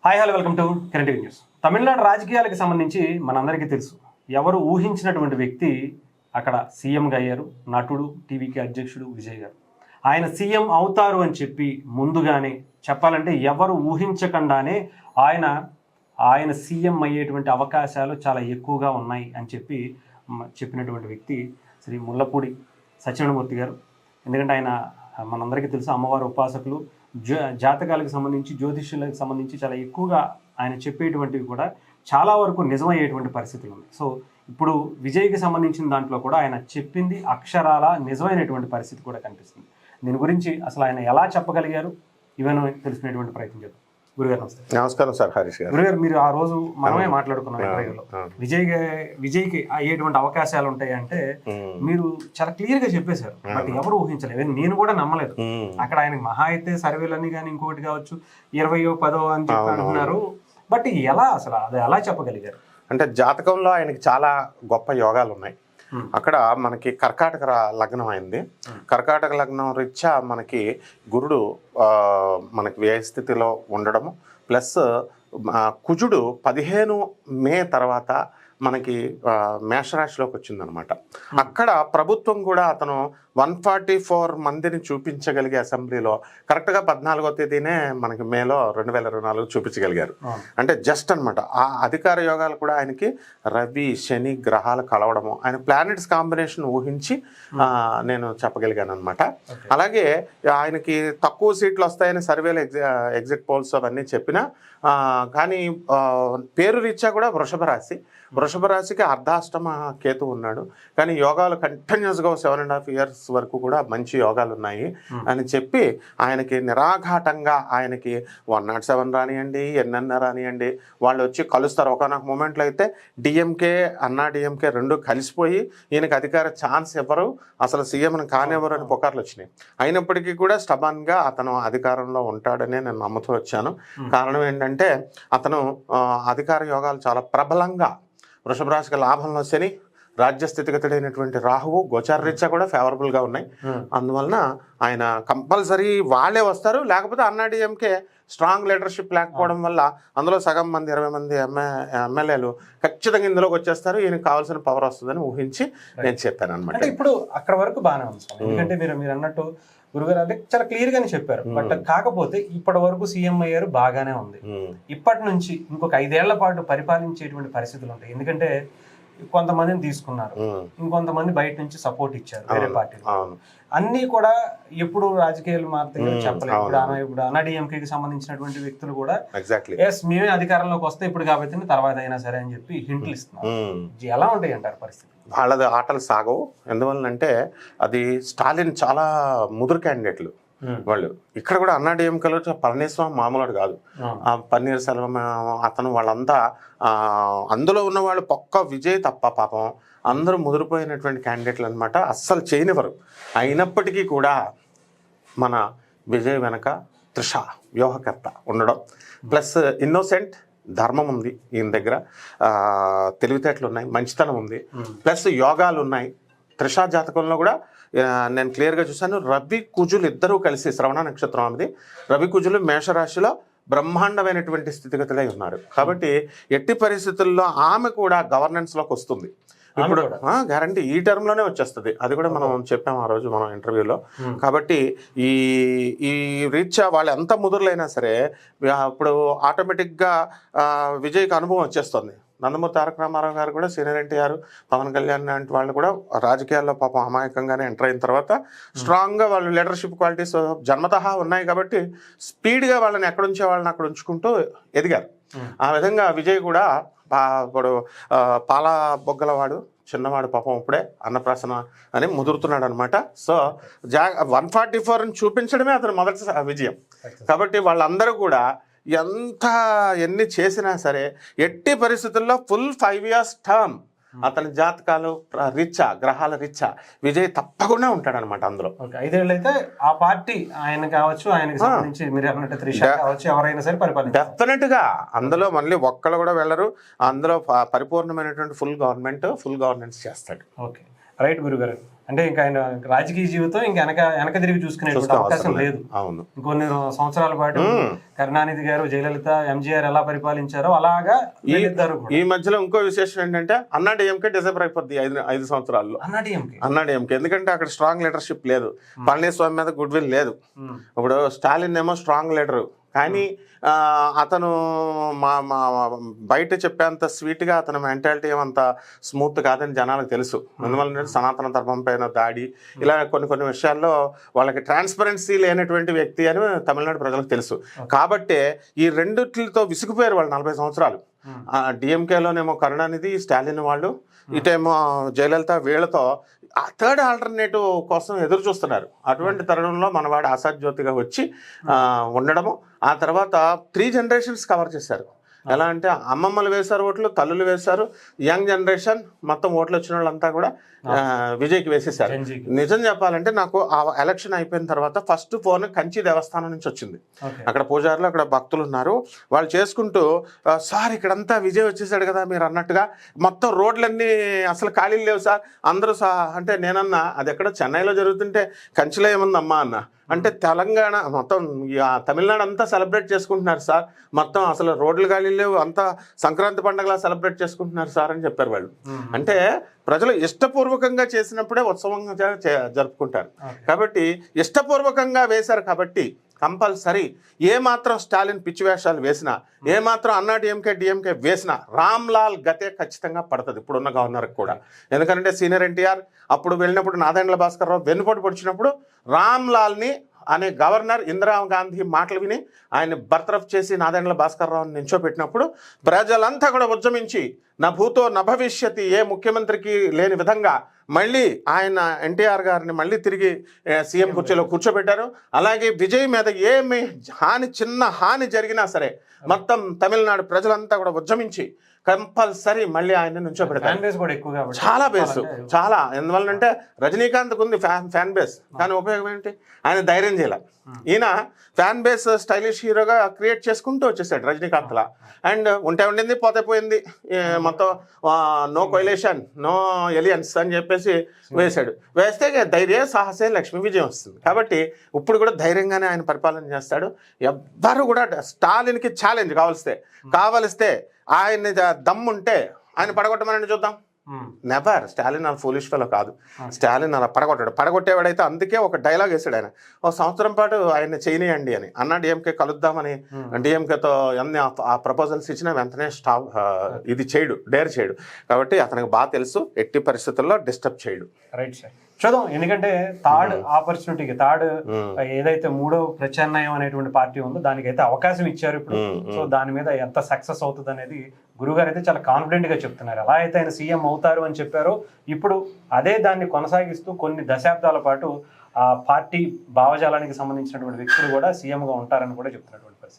Hi hello welcome to current news. Tamil Nadu రాజకీయాలకు సంబంధించి మనందరికీ తెలుసు. ఎవరు ఊహించినటువంటి వ్యక్తి అక్కడ సీఎంగా అయ్యారు. నటుడు, టీవీకి అధ్యక్షుడు విజయ్ గారు. ఆయన సీఎం అవుతారు అని చెప్పి ముందుగానే చెప్పాలంటే ఎవరు ఊహించకుండానే ఆయన సీఎం అయ్యేటువంటి అవకాశాలు చాలా ఎక్కువగా ఉన్నాయి అని చెప్పినటువంటి వ్యక్తి శ్రీ ముల్లపూడి సత్యనారాయణమూర్తి గారు. ఎందుకంటే ఆయన మనందరికీ తెలుసు అమ్మవారి ఉపాసకులు, జాతకాలకు సంబంధించి, జ్యోతిష్యులకు సంబంధించి చాలా ఎక్కువగా ఆయన చెప్పేటువంటివి కూడా చాలా వరకు నిజమయ్యేటువంటి పరిస్థితులు ఉన్నాయి. సో ఇప్పుడు విజయ్కి సంబంధించిన దాంట్లో కూడా ఆయన చెప్పింది అక్షరాల నిజమైనటువంటి పరిస్థితి కూడా కనిపిస్తుంది. దీని గురించి అసలు ఆయన ఎలా చెప్పగలిగారు ఇవన్నీ తెలుసుకునేటువంటి ప్రయత్నం చేద్దాం. గురుగారు నమస్తే. నమస్కారం సార్. హరీష్ గారు. గురుగారు, మీరు ఆ రోజు మనమే మాట్లాడుకున్నాం ఇంటర్వ్యూలో విజయ్కి అయ్యేటువంటి అవకాశాలు ఉంటాయి అంటే మీరు చాలా క్లియర్ గా చెప్పేశారు. బట్ ఎవరు ఊహించలేదు, నేను కూడా నమ్మలేదు. అక్కడ ఆయనకి మహా అయితే సర్వేలన్నీ కానీ ఇంకొకటి కావచ్చు 20వ 10వ అని చెప్పి అంటున్నారు. బట్ ఎలా అసలు అది ఎలా చెప్పగలిగారు? అంటే జాతకంలో ఆయనకి చాలా గొప్ప యోగాలు ఉన్నాయి. అక్కడ మనకి కర్కాటక లగ్నం అయింది. కర్కాటక లగ్నం రీత్యా మనకి గురుడు మనకి వ్యయస్థితిలో ఉండడము ప్లస్ కుజుడు 15 మే తర్వాత మనకి మేషరాశిలోకి వచ్చిందనమాట. అక్కడ ప్రభుత్వం కూడా అతను 144 మందిని చూపించగలిగే అసెంబ్లీలో కరెక్ట్గా 14వ తేదీనే మనకి మేలో 2024 చూపించగలిగారు. అంటే జస్ట్ అనమాట ఆ అధికార యోగాలు కూడా ఆయనకి రవి శని గ్రహాలు కలవడము, ఆయన ప్లానెట్స్ కాంబినేషన్ ఊహించి నేను చెప్పగలిగాను అనమాట. అలాగే ఆయనకి తక్కువ సీట్లు వస్తాయని సర్వేలు ఎగ్జిట్ పోల్స్ అవన్నీ చెప్పినా కానీ పేరు రీత్యా కూడా వృషభ రాశికి అర్ధాష్టమ కేతు ఉన్నాడు. కానీ యోగాలు కంటిన్యూస్గా 7.5 years వరకు కూడా మంచి యోగాలు ఉన్నాయి అని చెప్పి ఆయనకి నిరాఘాటంగా ఆయనకి 107 రానియండి, ఎన్ఎన్ఆర్ రానియండి, వాళ్ళు వచ్చి కలుస్తారు. ఒకనొక మూమెంట్లో అయితే డిఎంకే డిఎంకే రెండు కలిసిపోయి ఈయనకి అధికార ఛాన్స్ ఇవ్వరు, అసలు సీఎంని కానివ్వరు అని పుకార్లు వచ్చినాయి. అయినప్పటికీ కూడా స్టబాన్గా అతను అధికారంలో ఉంటాడనే నేను నమ్ముతూ వచ్చాను. కారణం ఏంటంటే అతను అధికార యోగాలు చాలా ప్రబలంగా, వృషభ రాశికి లాభంలో శని, రాజ్య స్థితిగతుడైనటువంటి రాహువు గోచార రీత్యా కూడా ఫేవరబుల్గా ఉన్నాయి. అందువలన ఆయన కంపల్సరీ వాళ్ళే వస్తారు. లేకపోతే డిఎంకే స్ట్రాంగ్ లీడర్షిప్ లేకపోవడం వల్ల అందులో సగం మంది 20 మంది ఎమ్మెల్యేలు ఖచ్చితంగా ఇందులోకి వచ్చేస్తారు. ఈయనకి కావాల్సిన పవర్ వస్తుందని ఊహించి నేను చెప్పాను అనమాట. అంటే ఇప్పుడు అక్కడ వరకు బాగానే ఉంది. ఎందుకంటే మీరు అన్నట్టు గురుగారు అంటే చాలా క్లియర్ గానే చెప్పారు. బట్ కాకపోతే ఇప్పటి వరకు సీఎం అయ్యారు, బాగానే ఉంది. ఇప్పటి నుంచి ఇంకొక 5 ఏళ్ల పాటు పరిపాలించేటువంటి పరిస్థితులు ఉంటాయి. ఎందుకంటే కొంతమందిని తీసుకున్నారు, ఇంకొంతమంది బయట నుంచి సపోర్ట్ ఇచ్చారు వేరే పార్టీలు. అన్ని కూడా ఎప్పుడు రాజకీయాలు మారుతాయో చెప్పలేదు. ఇప్పుడు డిఎంకేకి సంబంధించినటువంటి వ్యక్తులు కూడా ఎస్ మేమే అధికారంలోకి వస్తే ఇప్పుడు కాబట్టి తర్వాత అయినా సరే అని చెప్పి హింట్లు ఇస్తున్నారు. ఎలా ఉంటాయి అంటారు పరిస్థితి? వాళ్ళది ఆటలు సాగవు. ఎందువల్లంటే అది స్టాలిన్ చాలా ముదురు క్యాండిడేట్లు వాళ్ళు. ఇక్కడ కూడా డిఎంకేలో పళనిస్వామి మామూలు కాదు, పన్నీర్ సెల్వం అతను వాళ్ళంతా అందులో ఉన్న వాళ్ళు పక్క విజయ్ తప్ప పాపం అందరూ ముదిరిపోయినటువంటి క్యాండిడేట్లు అనమాట. అస్సలు చేయనివ్వరు. అయినప్పటికీ కూడా మన విజయ్ వెనక త్రిష వ్యూహకర్త ఉండడం ప్లస్ ఇన్నోసెంట్, ధర్మం ఉంది ఈయన దగ్గర, తెలివితేటలు ఉన్నాయి, మంచితనం ఉంది, ప్లస్ యోగాలు ఉన్నాయి. త్రిషా జాతకంలో కూడా నేను క్లియర్గా చూశాను. రవి కుజులు ఇద్దరూ కలిసి, శ్రవణ నక్షత్రం అనేది, రవి కుజులు మేషరాశిలో బ్రహ్మాండమైనటువంటి స్థితిగతులై ఉన్నారు. కాబట్టి ఎట్టి పరిస్థితుల్లో ఆమె కూడా గవర్నెన్స్లోకి వస్తుంది. ఇప్పుడు గ్యారంటీ ఈ టర్మ్లోనే వచ్చేస్తుంది. అది కూడా మనం చెప్పాము ఆ రోజు మనం ఇంటర్వ్యూలో. కాబట్టి ఈ రీత్యా వాళ్ళు ఎంత ముదురులైనా సరే ఇప్పుడు ఆటోమేటిక్గా విజయ్కి అనుభవం వచ్చేస్తుంది. నందమూరి తారక రామారావు గారు కూడా, సీనియర్ ఎన్టీఆర్, పవన్ కళ్యాణ్ లాంటి వాళ్ళు కూడా రాజకీయాల్లో పాపం అమాయకంగానే ఎంటర్ అయిన తర్వాత స్ట్రాంగ్గా వాళ్ళు లీడర్షిప్ క్వాలిటీస్ జన్మతహా ఉన్నాయి. కాబట్టి స్పీడ్గా వాళ్ళని ఎక్కడుంచే వాళ్ళని అక్కడ ఉంచుకుంటూ ఎదిగారు. ఆ విధంగా విజయ్ కూడా ఇప్పుడు పాల బొగ్గలవాడు చిన్నవాడు పాపం ఇప్పుడే అన్నప్రాసన అని ముదురుతున్నాడు అనమాట. సో 144 చూపించడమే అతను మొదటి విజయం. కాబట్టి వాళ్ళందరూ కూడా ఎన్ని చేసినా సరే ఎట్టి పరిస్థితుల్లో ఫుల్ 5 years టర్మ్ అతని జాతకాలు రీత్యా, గ్రహాల రీత్యా విజయ్ తప్పకుండా ఉంటాడనమాట అందులో. 5 ఏళ్ళు అయితే ఆ పార్టీ ఆయన కావచ్చు, ఆయనకి సంబంధించి మీరు అన్నట్టు త్రిష కావచ్చు, ఎవరైనా సరే పరిపాలించారు డెఫినెట్ గా. అందులో మళ్ళీ ఒక్కళ్ళు కూడా వెళ్ళరు. అందులో పరిపూర్ణమైనటువంటి ఫుల్ గవర్నమెంట్, ఫుల్ గవర్నెన్స్ చేస్తాడు. ఓకే, రైట్ గురుగారు. అంటే ఇంకా ఆయన రాజకీయ జీవితం ఇంకా వెనక తిరిగి చూసుకునేటువంటి అవకాశం లేదు. అవును, ఇంకొన్ని సంవత్సరాల పాటు కరుణానిధి గారు, జయలలిత, ఎంజీఆర్ ఎలా పరిపాలించారో అలాగా ఈ మధ్యలో ఇంకో విశేషం ఏంటంటే అన్నా డిఎంకే డిసెంబర్ అయిపోద్ది 5 సంవత్సరాల్లో. అన్నా డిఎంకే ఎందుకంటే అక్కడ స్ట్రాంగ్ లీడర్షిప్ లేదు, పళనిస్వామి మీద గుడ్ విల్ లేదు. ఇప్పుడు స్టాలిన్ ఏమో స్ట్రాంగ్ లీడరు, కానీ అతను మా బయట చెప్పేంత స్వీట్గా అతని మెంటాలిటీ ఏమంత స్మూత్ కాదని జనాలకు తెలుసు. అందువల్ల సనాతన ధర్మం పైన దాడి, ఇలా కొన్ని విషయాల్లో వాళ్ళకి ట్రాన్స్పరెన్సీ లేనటువంటి వ్యక్తి అని తమిళనాడు ప్రజలకు తెలుసు. కాబట్టే ఈ రెండిట్లతో విసిగిపోయారు వాళ్ళు 40 సంవత్సరాలు. డిఎంకేలోనేమో కరుణానిధి, స్టాలిన్ వాళ్ళు, ఇటేమో జయలలిత, వీళ్ళతో థర్డ్ ఆల్టర్నేటివ్ కోసం ఎదురు చూస్తున్నారు. అటువంటి తరుణంలో మనవాడు ఆసాద్ జ్యోతిగా వచ్చి ఉండడము, ఆ తర్వాత 3 generations కవర్ చేశారు. ఎలా అంటే అమ్మమ్మలు వేశారు ఓట్లు, తల్లులు వేశారు, యంగ్ జనరేషన్ మొత్తం ఓట్లు వచ్చిన వాళ్ళంతా కూడా విజయ్కి వేసేసారు. నిజం చెప్పాలంటే నాకు ఆ ఎలక్షన్ అయిపోయిన తర్వాత ఫస్ట్ ఫోన్ కంచి దేవస్థానం నుంచి వచ్చింది. అక్కడ పూజారులు, అక్కడ భక్తులు ఉన్నారు, వాళ్ళు చేసుకుంటూ సార్ ఇక్కడంతా విజయ్ వచ్చేసాడు కదా మీరు అన్నట్టుగా, మొత్తం రోడ్లన్నీ అసలు ఖాళీలు లేవు సార్ అందరూ అంటే నేనన్నా అది ఎక్కడ చెన్నైలో జరుగుతుంటే కంచిలో ఏముందమ్మా అన్న అంటే తెలంగాణ మొత్తం తమిళనాడు అంతా సెలబ్రేట్ చేసుకుంటున్నారు సార్, మొత్తం అసలు రోడ్లు ఖాళీ లేవు, అంతా సంక్రాంతి పండుగలా సెలబ్రేట్ చేసుకుంటున్నారు సార్ అని చెప్పారు వాళ్ళు. అంటే ప్రజలు ఇష్టపూర్వకంగా చేసినప్పుడే ఉత్సవంగా జరుపుకుంటారు. కాబట్టి ఇష్టపూర్వకంగా వేశారు కాబట్టి కంపల్సరీ ఏమాత్రం స్టాలిన్ పిచ్చి వేషాలు వేసినా, ఏమాత్రం అన్నా డిఎంకే వేసినా రామ్లాల్ గతే ఖచ్చితంగా పడుతుంది ఇప్పుడున్న గవర్నర్కి కూడా. ఎందుకంటే సీనియర్ ఎన్టీఆర్ అప్పుడు వెళ్ళినప్పుడు నాదెండ్ల భాస్కర్ రావు వెన్నుపోటు పొడిచినప్పుడు రామ్లాల్ని అనే గవర్నర్ ఇందిరాగాంధీ మాటలు విని ఆయన బర్తరఫ్ చేసి నాదెండ్ల భాస్కర్ రావుని నించోపెట్టినప్పుడు ప్రజలంతా కూడా ఉద్యమించి నా భూతో నా భవిష్యత్తు ఏ ముఖ్యమంత్రికి లేని విధంగా మళ్ళీ ఆయన ఎన్టీఆర్ గారిని మళ్ళీ తిరిగి సీఎం కుర్చీలో కూర్చోబెట్టారు. అలాగే విజయ్ మీద ఏమి చిన్న హాని జరిగినా సరే మొత్తం తమిళనాడు ప్రజలంతా కూడా ఉద్యమించి కంపల్సరీ మళ్ళీ ఆయన నుంచోబెడతారు. చాలా బేస్ చాలా, ఎందువల్లంటే రజనీకాంత్కు ఉంది ఫ్యాన్ బేస్, కానీ ఉపయోగం ఏంటి, ఆయన ధైర్యం చేయాలి. ఈయన ఫ్యాన్ బేస్ స్టైలిష్ హీరోగా క్రియేట్ చేసుకుంటూ వచ్చేసాడు రజనీకాంత్లా. అండ్ ఉండింది పోతే పోయింది, మొత్తం నో కొయిలేషన్ నో ఎలియన్స్ అని చెప్పేసి వేశాడు. వేస్తే ధైర్య సాహసే లక్ష్మీ విజయం వస్తుంది. కాబట్టి ఇప్పుడు కూడా ధైర్యంగానే ఆయన పరిపాలన చేస్తాడు. ఎవ్వరు కూడా స్టాలిన్కి ఛాలెంజ్ కావలిస్తే ఆయన దమ్ముంటే ఆయన పడగొట్టమని చూద్దాం. నెవర్. స్టాలిన్ అలా ఫూలిష్ ఫెలో కాదు, స్టాలిన్ అలా పడగొట్టేవాడైతే. అందుకే ఒక డైలాగ్ వేసాడు ఆయన, 1 సంవత్సరం పాటు ఆయన చేయనియండి అని. అన్నా డిఎంకే కలుద్దామని డిఎంకేతో అన్ని ఆ ప్రపోజల్స్ ఇచ్చినా వెంటనే ఇది చేయడు, డేర్ చేయడు. కాబట్టి అతనికి బాగా తెలుసు ఎట్టి పరిస్థితుల్లో డిస్టర్బ్ చేయడు. రైట్ సార్, చూద్దాం. ఎందుకంటే థర్డ్ ఆపర్చునిటీకి, థర్డ్ ఏదైతే 3వ ప్రత్యామ్నాయం అనేటువంటి పార్టీ ఉందో దానికైతే అవకాశం ఇచ్చారు ఇప్పుడు. సో దాని మీద ఎంత సక్సెస్ అవుతుంది అనేది గురుగారు అయితే చాలా కాన్ఫిడెంట్ గా చెప్తున్నారు. ఎలా అయితే ఆయన సీఎం అవుతారు అని చెప్పారో ఇప్పుడు అదే దాన్ని కొనసాగిస్తూ కొన్ని దశాబ్దాల పాటు ఆ పార్టీ భావజాలానికి సంబంధించినటువంటి వ్యక్తులు కూడా సీఎంగా ఉంటారని కూడా చెప్తున్నటువంటి పరిస్థితి.